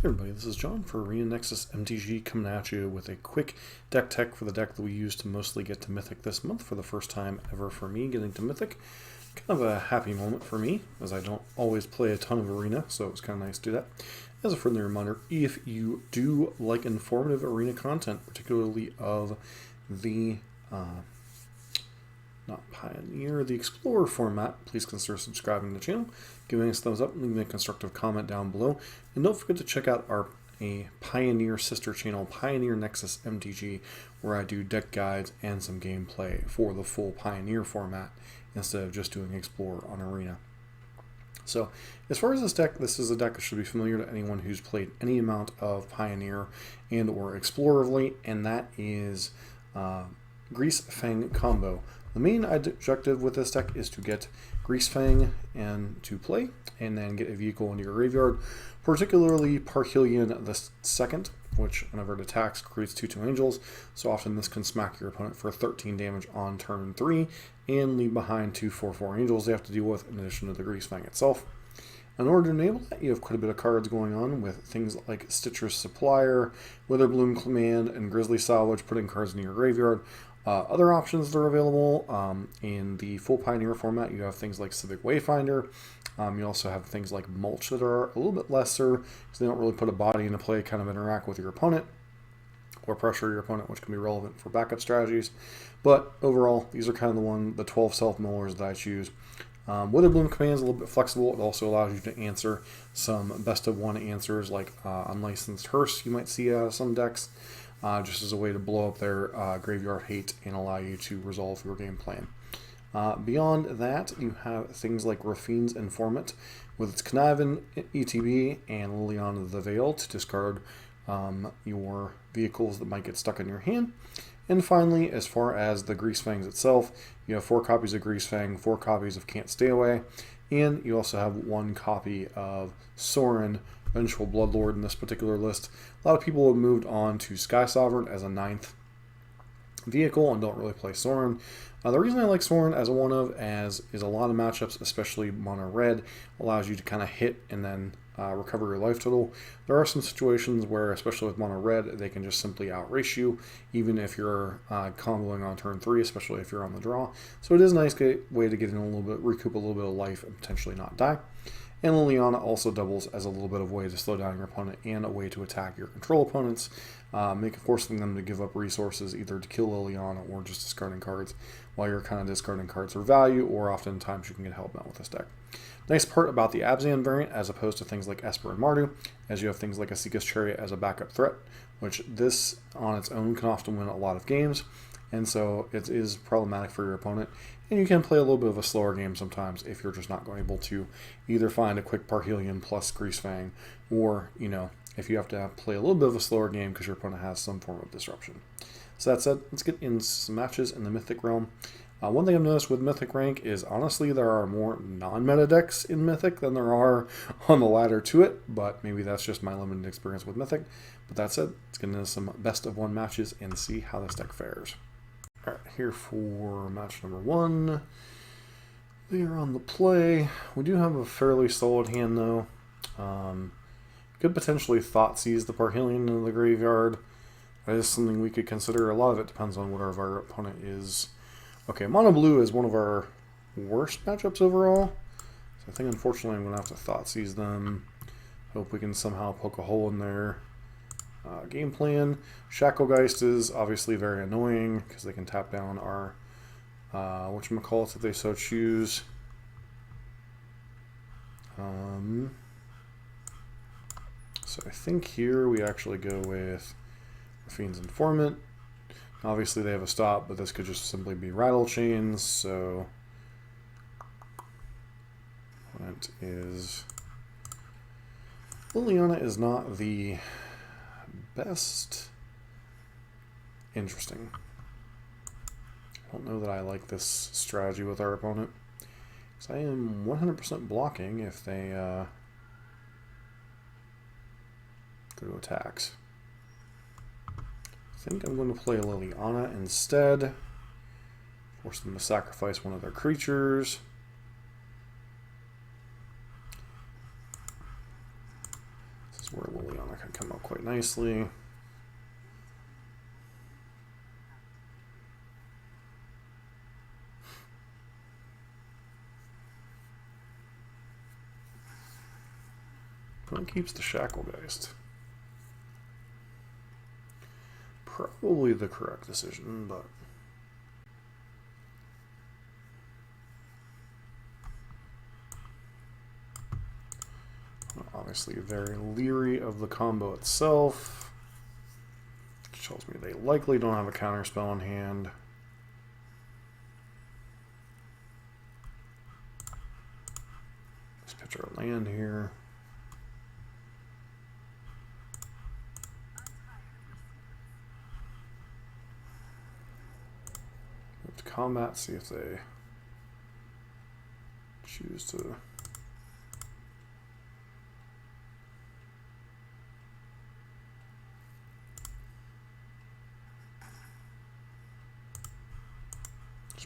Hey everybody, this is John for Arena Nexus MTG coming at you with a quick deck tech for the deck that we use to mostly get to Mythic this month for the first time ever for me getting to Mythic. Kind of a happy moment for me, as I don't always play a ton of Arena, so it was kind of nice to do that. As a friendly reminder, if you do like informative Arena content, particularly of the not Pioneer, the Explorer format, please consider subscribing to the channel, giving us a thumbs up, leaving a constructive comment down below, and don't forget to check out our Pioneer sister channel, Pioneer Nexus MTG, where I do deck guides and some gameplay for the full Pioneer format instead of just doing Explorer on Arena. So, as far as this deck, this is a deck that should be familiar to anyone who's played any amount of Pioneer and or Explorer of late, and that is Greasefang Combo. The main objective with this deck is to get Greasefang to play, and then get a vehicle into your graveyard, particularly Parhelion II, which whenever it attacks creates 2/2 angels, so often this can smack your opponent for 13 damage on turn 3, and leave behind 2 4/4 angels they have to deal with in addition to the Greasefang itself. In order to enable that, you have quite a bit of cards going on with things like Stitcher's Supplier, Witherbloom Command, and Grisly Salvage putting cards in your graveyard. Other options that are available in the full Pioneer format, you have things like Civic Wayfinder. You also have things like Mulch that are a little bit lesser because they don't really put a body into play, kind of interact with your opponent or pressure your opponent, which can be relevant for backup strategies. But overall, these are kind of the 12 self-millers that I choose. Witherbloom Command is a little bit flexible. It also allows you to answer some best of one answers like Unlicensed Hearse you might see out of some decks. Just as a way to blow up their graveyard hate and allow you to resolve your game plan. Beyond that, you have things like Raffine's Informant with its Conniving ETB and Liliana the Veil to discard your vehicles that might get stuck in your hand. And finally, as far as the Greasefangs itself, you have 4 copies of Greasefang, 4 copies of Can't Stay Away, and you also have 1 copy of Sorin, Vengeful Bloodlord in this particular list. A lot of people have moved on to Sky Sovereign as a 9th vehicle and don't really play Sorin. The reason I like Sorin as a one-of is a lot of matchups, especially mono red, allows you to kind of hit and then recover your life total. There are some situations where, especially with mono red, they can just simply outrace you, even if you're comboing on turn 3, especially if you're on the draw. So it is a nice way to get in a little bit, recoup a little bit of life and potentially not die. And Liliana also doubles as a little bit of a way to slow down your opponent and a way to attack your control opponents, forcing them to give up resources either to kill Liliana or just discarding cards while you're kind of discarding cards for value, or oftentimes you can get hellbent with this deck. Nice part about the Abzan variant, as opposed to things like Esper and Mardu, as you have things like Esika's Chariot as a backup threat, which this on its own can often win a lot of games, and so it is problematic for your opponent. And you can play a little bit of a slower game sometimes if you're just not going able to either find a quick Parhelion plus Greasefang, or, if you have to play a little bit of a slower game because your opponent has some form of disruption. So that said, let's get into some matches in the Mythic realm. One thing I've noticed with Mythic rank is, honestly, there are more non-meta decks in Mythic than there are on the ladder to it, but maybe that's just my limited experience with Mythic. But that said, let's get into some best of 1 matches and see how this deck fares. Alright, here for match number 1. They are on the play. We do have a fairly solid hand, though. Could potentially Thoughtseize the Parhelion in the graveyard. That is something we could consider. A lot of it depends on whatever our opponent is. Okay, Mono Blue is one of our worst matchups overall. So I think, unfortunately, I'm going to have to Thoughtseize them. Hope we can somehow poke a hole in their game plan. Shacklegeist is obviously very annoying because they can tap down our whatchamacallit if they so choose. So I think here we actually go with Raffine's Informant. Obviously they have a stop, but this could just simply be Rattle Chains, so that is... Liliana is not the best. Interesting. I don't know that I like this strategy with our opponent, because I am 100% blocking if they go to attacks. I think I'm going to play Liliana instead. Force them to sacrifice one of their creatures. where Liliana can come up quite nicely. But keeps the Shacklegeist. Probably the correct decision, but obviously very leery of the combo itself, which tells me they likely don't have a counterspell in hand. Let's pitch our land here. Move to combat, see if they choose to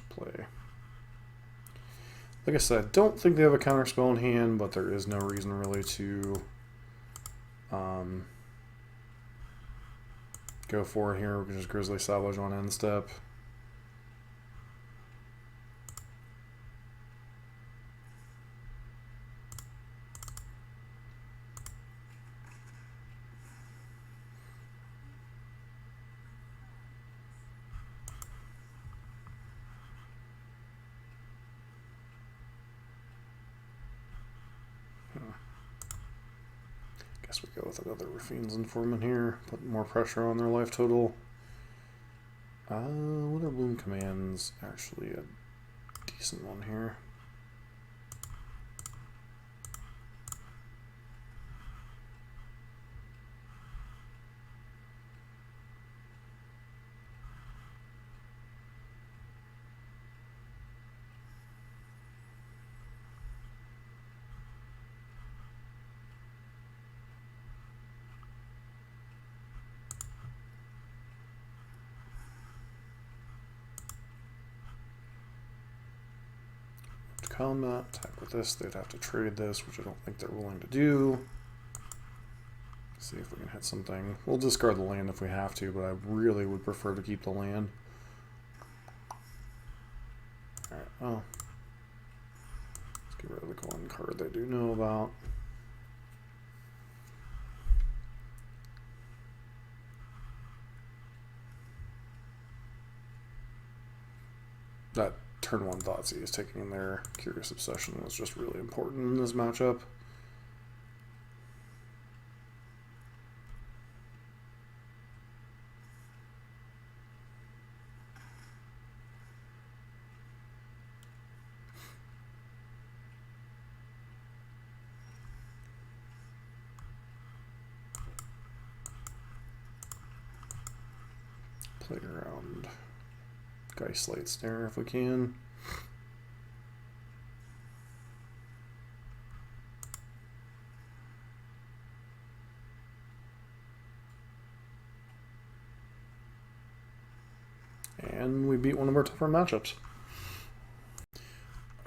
play. Like I said, I don't think they have a counterspell in hand, but there is no reason really to go for it here. We can just Grisly Salvage on end step. Guess we go with another Raffine's Informant here, put more pressure on their life total. Witherbloom Command's actually a decent one here. Combat, attack with this, they'd have to trade this, which I don't think they're willing to do. Let's see if we can hit something. We'll discard the land if we have to, but I really would prefer to keep the land. Alright, well. Let's get rid of the one card they do know about. That turn one Thoughtseize taking their Curious Obsession was just really important in this matchup. Play around Geistlight Snare if we can. And we beat one of our tougher matchups.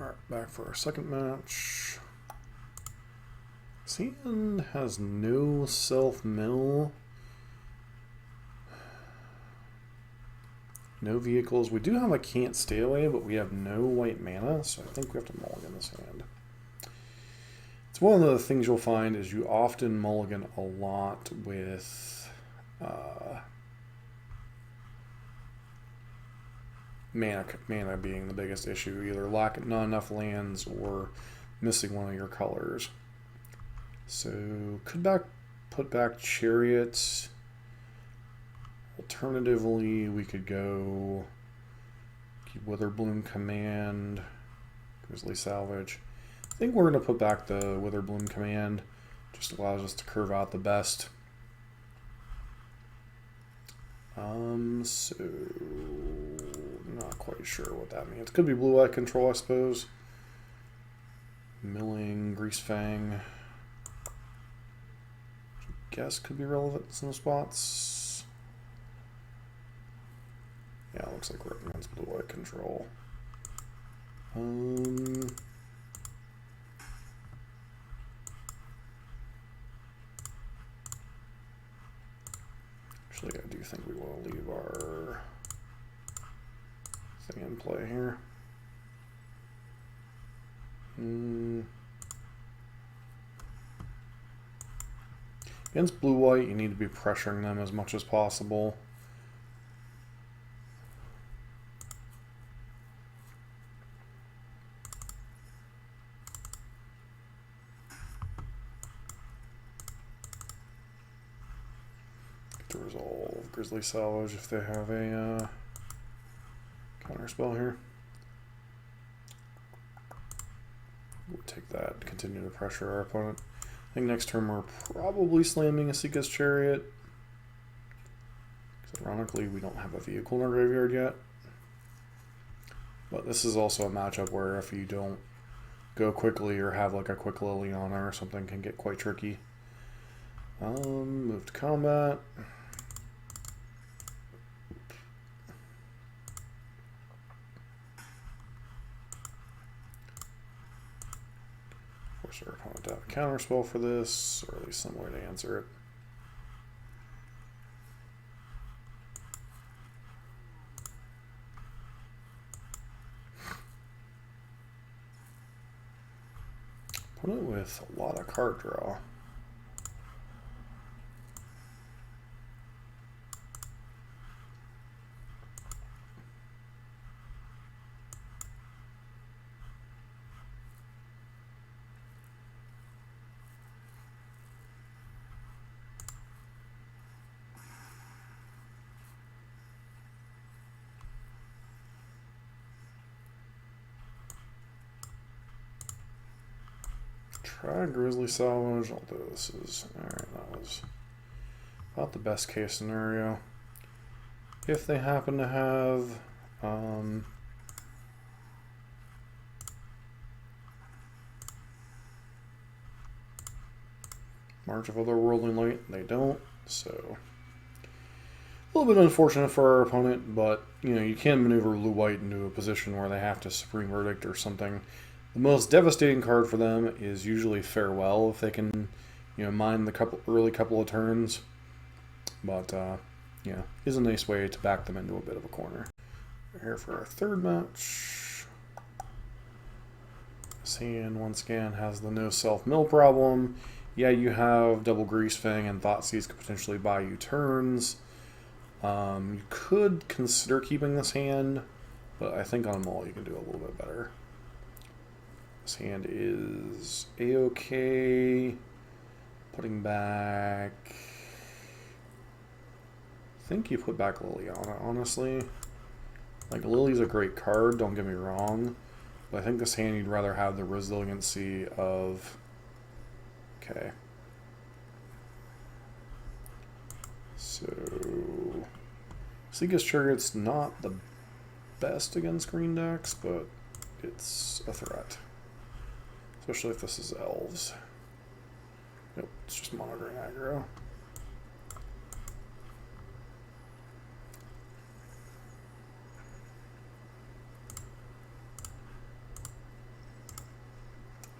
Alright, back for our second match. Cian has no self-mill. No vehicles. We do have a Can't Stay Away, but we have no white mana, so I think we have to mulligan this hand. It's one of the things you'll find is you often mulligan a lot with mana being the biggest issue, either not enough lands or missing one of your colors. So could put back Chariot. Alternatively, we could go keep Witherbloom Command, Grisly Salvage. I think we're going to put back the Witherbloom Command. Just allows us to curve out the best. So not quite sure what that means. Could be blue-eye control, I suppose. Milling, Greasefang. I guess could be relevant in some spots. Yeah, it looks like we're up against blue-eye control. do think we want to leave our thing in play here. Against blue-white, you need to be pressuring them as much as possible. To resolve Grisly Salvage if they have a counter spell here. We'll take that, continue to pressure our opponent. I think next turn we're probably slamming Esika's Chariot. Because ironically, we don't have a vehicle in our graveyard yet. But this is also a matchup where if you don't go quickly or have like a quick Liliana or something, can get quite tricky. Move to combat. Force our opponent to have a counter spell for this, or at least some way to answer it. Opponent with a lot of card draw. Try Grisly Salvage, although this is, alright, that was about the best case scenario. If they happen to have March of Otherworldly Light, they don't, so a little bit unfortunate for our opponent, but you know, you can maneuver blue-white into a position where they have to Supreme Verdict or something. The most devastating card for them is usually Farewell if they can, you know, mine the early couple of turns. But yeah, is a nice way to back them into a bit of a corner. We're here for our third match. This hand once again has the no self-mill problem. Yeah, you have double Greasefang and Thoughtseize could potentially buy you turns. You could consider keeping this hand, but I think on Maul you can do a little bit better. This hand is A-OK. Putting back... I think you put back Liliana, honestly. Like, Lily's a great card, don't get me wrong. But I think this hand you'd rather have the resiliency of... Okay. So... Esika's Chariot's not the best against green decks, but it's a threat. Especially if this is elves. Nope, it's just monitoring aggro.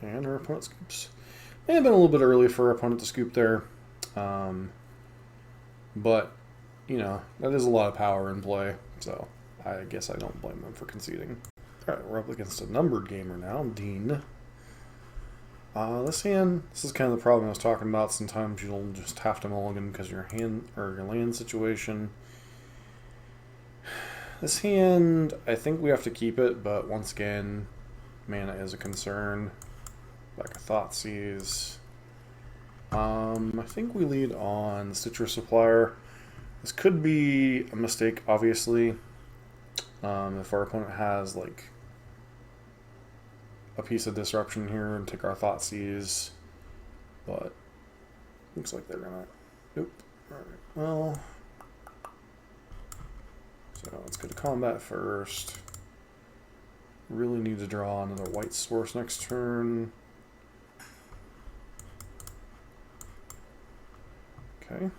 And our opponent scoops. May have been a little bit early for our opponent to scoop there. But, you know, that is a lot of power in play. So, I guess I don't blame them for conceding. Alright, we're up against a numbered gamer now, Dean. This hand, this is kind of the problem I was talking about. Sometimes you'll just have to mulligan because your hand or your land situation. This hand, I think we have to keep it, but once again, mana is a concern. Like a Thoughtseize. I think we lead on Citrus Supplier. This could be a mistake, obviously. If our opponent has like a piece of disruption here and take our Thoughtseize, but looks like they're gonna. Nope. Alright, well. So let's go to combat first. Really need to draw another white source next turn. Okay.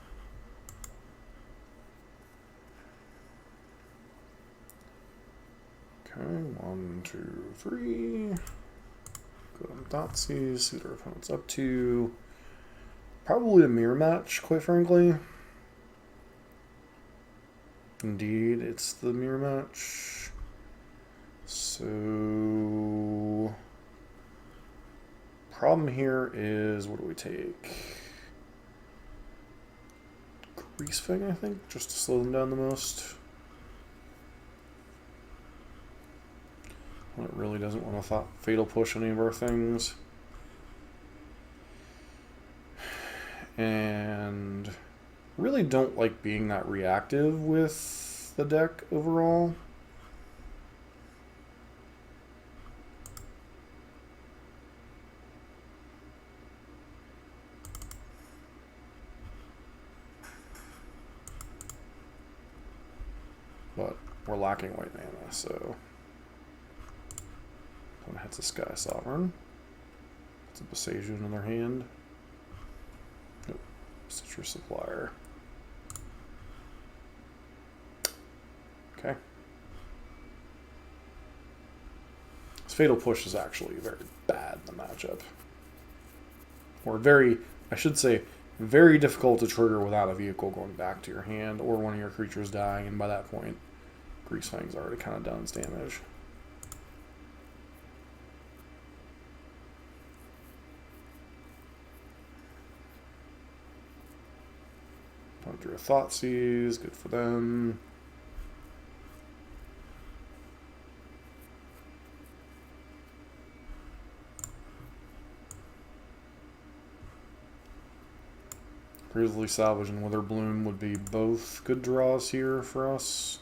Okay, 1, 2, 3. Go on Thoughtseize, see what our opponent's up to. Probably a mirror match, quite frankly. Indeed, it's the mirror match. So, problem here is, what do we take? Greasefang, I think, just to slow them down the most. Well, it really doesn't want to fatal push any of our things. And really don't like being that reactive with the deck overall. But we're lacking white mana, so opponent hits a Sky Sovereign. It's a Boseiju in their hand. Nope. Citrus Supplier. Okay. This Fatal Push is actually very bad in the matchup. Or very, I should say, very difficult to trigger without a vehicle going back to your hand or one of your creatures dying, and by that point, Greasefang's already kind of done its damage. Drew a Thoughtseize, good for them. Grisly Salvage and Witherbloom would be both good draws here for us.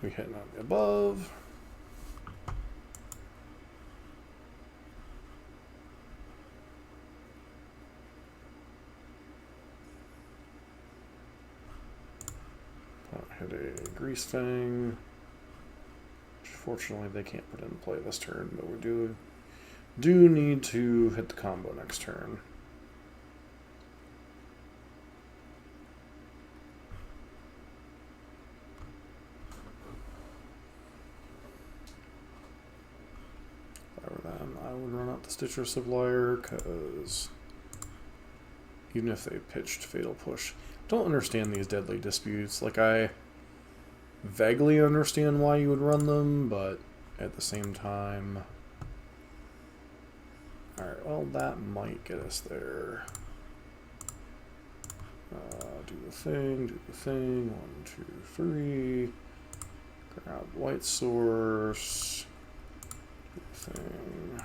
We hit on the above. Hit a Greasefang. Fortunately, they can't put it in play this turn, but we do need to hit the combo next turn. If I were them, I would run out the Stitcher Supplier, because even if they pitched Fatal Push, I don't understand these Deadly Disputes. Like, I vaguely understand why you would run them, but at the same time... Alright, well, that might get us there. Do the thing, do the thing. 1, 2, 3. Grab White Source. Do the thing.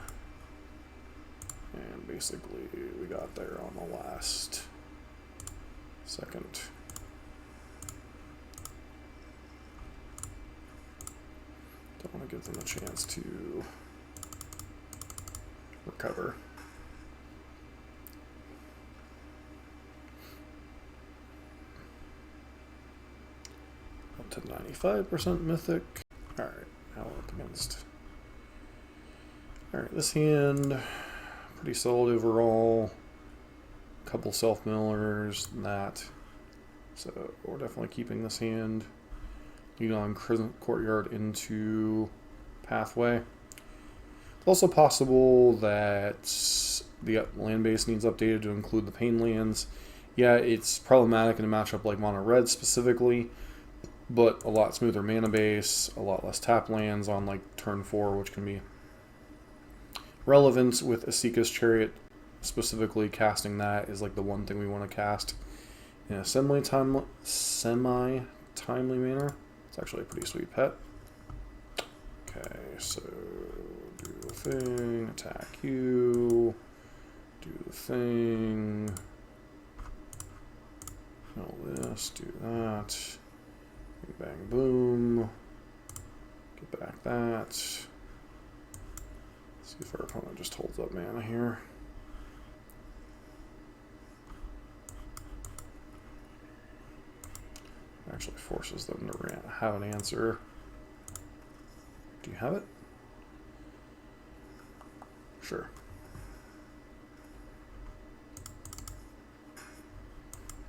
And basically, we got there on the last second. Don't want to give them a chance to recover. Up to 95% Mythic. Alright, now we're up against. Alright, this hand, pretty solid overall. Couple self-millers, that. So we're definitely keeping this hand. Lead on Concealed Courtyard into Pathway. It's also possible that the land base needs updated to include the Pain lands. Yeah, it's problematic in a matchup like Mono Red specifically, but a lot smoother mana base, a lot less tap lands on like turn 4, which can be relevant with Esika's Chariot. Specifically, casting that is like the one thing we want to cast in a semi-timely manner. It's actually a pretty sweet pet. Okay, so do the thing, attack you, do the thing, all this, do that, bang, bang, boom, get back that. Let's see if our opponent just holds up mana here. Actually forces them to have an answer. Do you have it? Sure.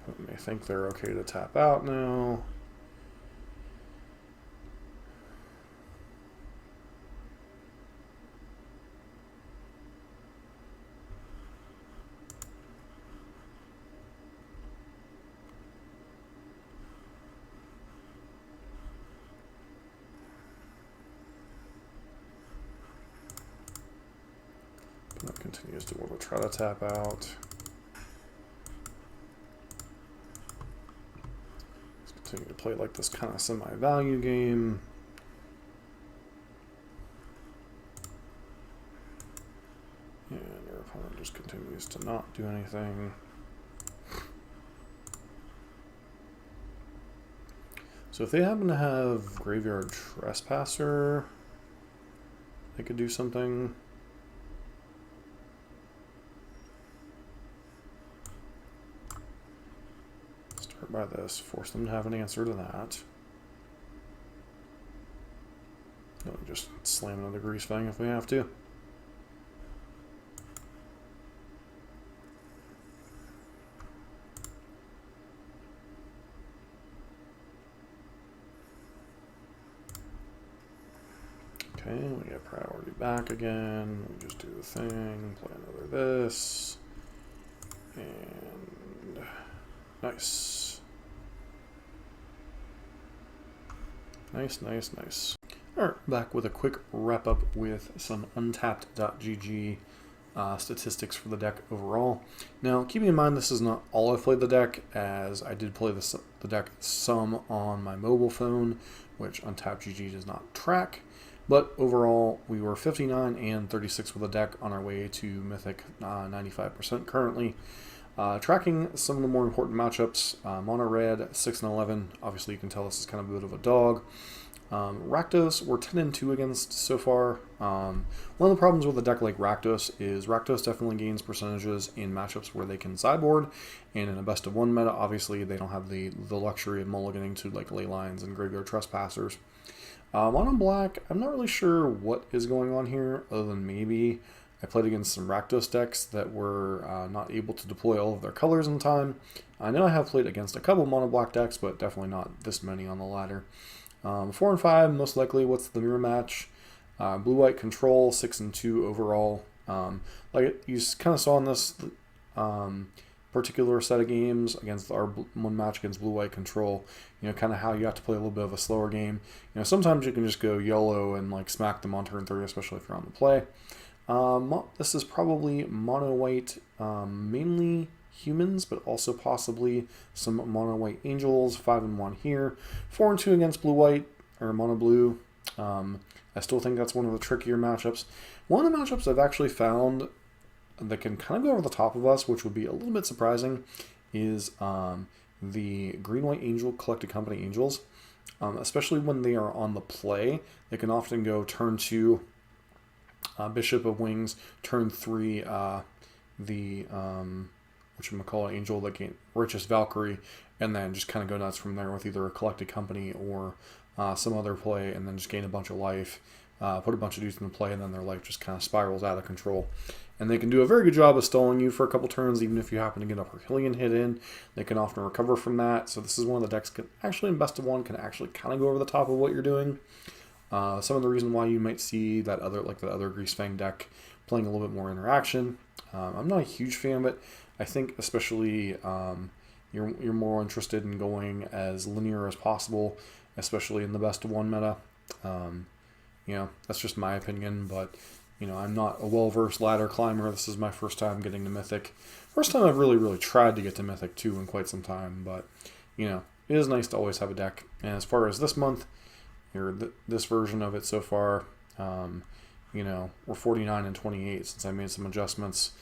They may think they're okay to tap out now. That continues to want to try to tap out. Let's continue to play like this kind of semi-value game. And your opponent just continues to not do anything. So if they happen to have Graveyard Trespasser, they could do something. Start by this, force them to have an answer to that. No, just slam another Greasefang if we have to. Okay, we get priority back again. We just do the thing, play another this, and nice. Nice, nice, nice. Alright, back with a quick wrap up with some untapped.gg statistics for the deck overall. Now, keeping in mind this is not all I've played the deck, as I did play the deck some on my mobile phone, which untapped.gg does not track. But overall, we were 59 and 36 with the deck on our way to Mythic 95% currently. Tracking some of the more important matchups, Mono Red, 6 and 11. Obviously, you can tell this is kind of a bit of a dog. Rakdos, we're 10 and 2 against so far. One of the problems with a deck like Rakdos is Rakdos definitely gains percentages in matchups where they can sideboard, and in a best of one meta, obviously, they don't have the luxury of mulliganing to like Ley Lines and Graveyard Trespassers. Mono Black, I'm not really sure what is going on here, other than maybe I played against some Rakdos decks that were not able to deploy all of their colors in time. I know I have played against a couple Mono Black decks, but definitely not this many on the ladder. 4 and 5, most likely, what's the mirror match? Blue-White Control, 6 and 2 overall. Like you kind of saw in this particular set of games against our one match against Blue-White Control, you know, kind of how you have to play a little bit of a slower game. You know, sometimes you can just go YOLO and like smack them on turn 3, especially if you're on the play. This is probably mono-white, mainly humans, but also possibly some mono-white angels. 5 and 1 here, 4 and 2 against blue-white or mono-blue. I still think that's one of the trickier matchups. One of the matchups I've actually found that can kind of go over the top of us, which would be a little bit surprising, is the green-white angel collected company angels. Especially when they are on the play, they can often go turn 2 Bishop of Wings, turn 3 the whatchamacallit angel that gain Richest Valkyrie, and then just kind of go nuts from there with either a collected company or some other play, and then just gain a bunch of life, put a bunch of dudes in the play, and then their life just kind of spirals out of control. And they can do a very good job of stalling you for a couple turns, even if you happen to get a Parhelion hit in. They can often recover from that. So this is one of the decks that actually, in best of one, can actually kind of go over the top of what you're doing. Some of the reason why you might see that other Greasefang deck playing a little bit more interaction. I'm not a huge fan of it. I think especially you're more interested in going as linear as possible, especially in the best of one meta. You know, that's just my opinion, but you know, I'm not a well-versed ladder climber. This is my first time getting to Mythic. First time I've really tried to get to Mythic 2 in quite some time, but you know, it is nice to always have a deck. And as far as this month, or this version of it so far, you know, we're 49 and 28 since I made some adjustments.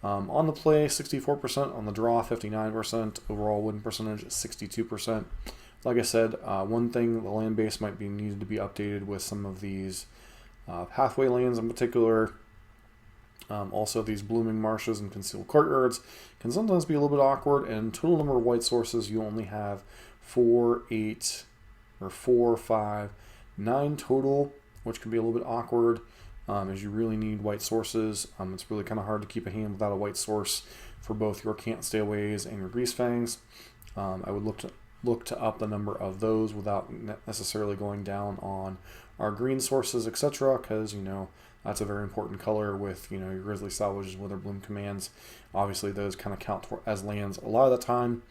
On the play, 64%. On the draw, 59%. Overall win percentage, 62%. Like I said, one thing, the land base might be needed to be updated with some of these pathway lands in particular. Also, these Blooming Marshes and Concealed Courtyards can sometimes be a little bit awkward, and total number of white sources, you only have 4, 8, or 4, 5, 9 total, which can be a little bit awkward, as you really need white sources. It's really kind of hard to keep a hand without a white source for both your Can't Stay Aways and your Greasefangs. I would look to up the number of those without necessarily going down on our green sources, etc., because, you know, that's a very important color with, you know, your Grisly Salvage and Witherbloom Commands. Obviously, those kind of count as lands a lot of the time.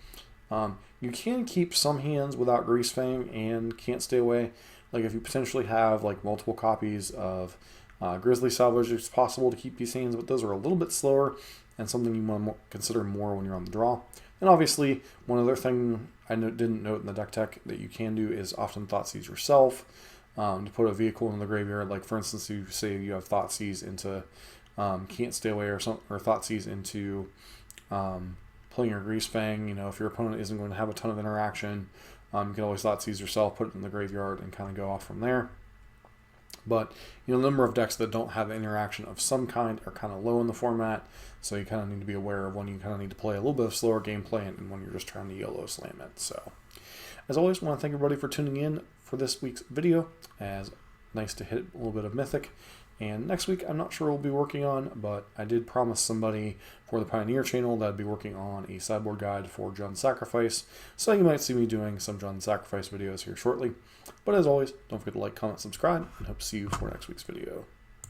You can keep some hands without Greasefang and Can't Stay Away. Like if you potentially have like multiple copies of Grisly Salvage is possible to keep these hands, but those are a little bit slower and something you want to consider more when you're on the draw. And obviously, one other thing I didn't note in the deck tech that you can do is often Thoughtseize yourself to put a vehicle in the graveyard. Like for instance, you say you have Thoughtseize into Can't Stay Away or Thoughtseize into playing your Greasefang. You know, if your opponent isn't going to have a ton of interaction, you can always Thoughtseize yourself, put it in the graveyard, and kind of go off from there. But you know, the number of decks that don't have interaction of some kind are kind of low in the format, so you kind of need to be aware of when you kind of need to play a little bit of slower gameplay and when you're just trying to YOLO slam it. So, as always, I want to thank everybody for tuning in for this week's video. As nice to hit a little bit of Mythic. And next week, I'm not sure we'll be working on, but I did promise somebody for the Pioneer channel that I'd be working on a sideboard guide for Jund Sacrifice. So you might see me doing some Jund Sacrifice videos here shortly. But as always, don't forget to like, comment, subscribe, and hope to see you for next week's video.